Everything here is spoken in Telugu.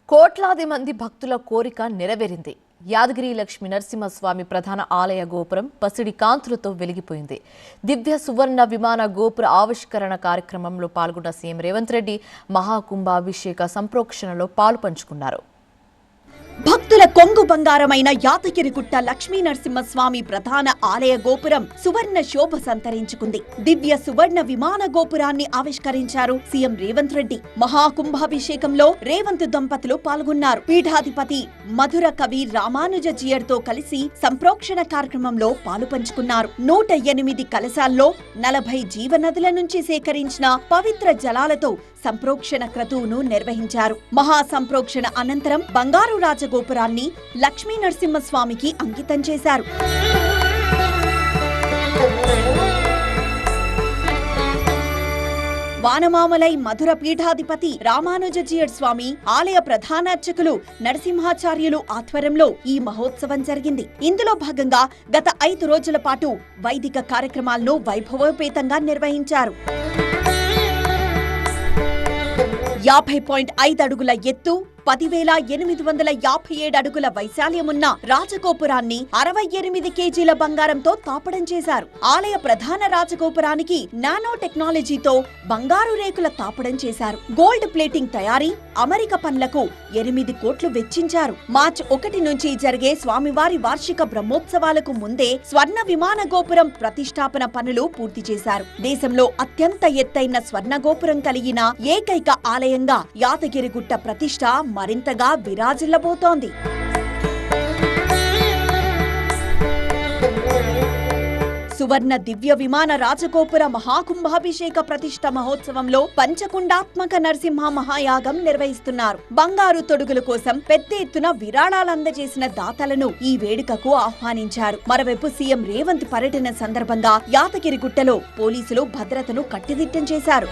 కోట్లాది మంది భక్తుల కోరిక నెరవేరింది. యాదగిరి లక్ష్మీ నరసింహస్వామి ప్రధాన ఆలయ గోపురం పసిడి కాంతులతో వెలిగిపోయింది. దివ్య సువర్ణ విమాన గోపుర ఆవిష్కరణ కార్యక్రమంలో పాల్గొన్న సీఎం రేవంత్ రెడ్డి మహాకుంభాభిషేక సంప్రోక్షణలో పాలుపంచుకున్నారు. భక్తుల కొంగు బంగారమైన యాదగిరిగుట్ట లక్ష్మీ నరసింహస్వామి ప్రధాన ఆలయ గోపురం సువర్ణ శోభ సంతరించుకుంది. దివ్య సువర్ణ విమాన గోపురాన్ని ఆవిష్కరించారు సీఎం రేవంత్ రెడ్డి. మహాకుంభాభిషేకంలో రేవంత్ దంపతులు పాల్గొన్నారు. పీఠాధిపతి మధుర కవి రామానుజీయర్తో కలిసి సంప్రోక్షణ కార్యక్రమంలో పాలుపంచుకున్నారు. 108 కలశాల్లో 40 జీవనదుల నుంచి సేకరించిన పవిత్ర జలాలతో సంప్రోక్షణ క్రతువును నిర్వహించారు. మహాసంప్రోక్షణ అనంతరం బంగారు రాజగోపురాన్ని లక్ష్మీ నరసింహస్వామికి అంకితం చేశారు. వానమామలై మధుర పీఠాధిపతి రామానుజీయర్ స్వామి ఆలయ ప్రధాన అర్చకులు నరసింహాచార్యులు ఆధ్వర్యంలో ఈ మహోత్సవం జరిగింది. ఇందులో భాగంగా గత 5 రోజుల పాటు వైదిక కార్యక్రమాలను వైభవోపేతంగా నిర్వహించారు. 50.5 అడుగుల ఎత్తు, 10,857 అడుగుల వైశాల్యమున్న రాజగోపురాన్ని 68 కేజీల బంగారంతో తాపడం చేశారు. ఆలయ ప్రధాన రాజగోపురానికి నానో టెక్నాలజీతో బంగారు రేకుల తాపడం చేశారు. గోల్డ్ ప్లేటింగ్ తయారీ, అమరిక పనులకు 8 కోట్లు వెచ్చించారు. మార్చి 1 నుంచి జరిగే స్వామివారి వార్షిక బ్రహ్మోత్సవాలకు ముందే స్వర్ణ విమాన గోపురం ప్రతిష్టాపన పనులు పూర్తి చేశారు. దేశంలో అత్యంత ఎత్తైన స్వర్ణ గోపురం కలిగిన ఏకైక ఆలయంగా యాదగిరిగుట్ట ప్రతిష్ట మరింతగా విరాజిల్లబోతోంది. సువర్ణ దివ్య విమాన రాజగోపుర మహాకుంభాభిషేక ప్రతిష్ట మహోత్సవంలో పంచకుండాత్మక నరసింహ మహాయాగం నిర్వహిస్తున్నారు. బంగారు తొడుగుల కోసం పెద్ద ఎత్తున విరాళాలందజేసిన దాతలను ఈ వేడుకకు ఆహ్వానించారు. మరోవైపు సీఎం రేవంత్ పర్యటన సందర్భంగా యాదగిరిగుట్టలో పోలీసులు భద్రతను కట్టుదిట్టం చేశారు.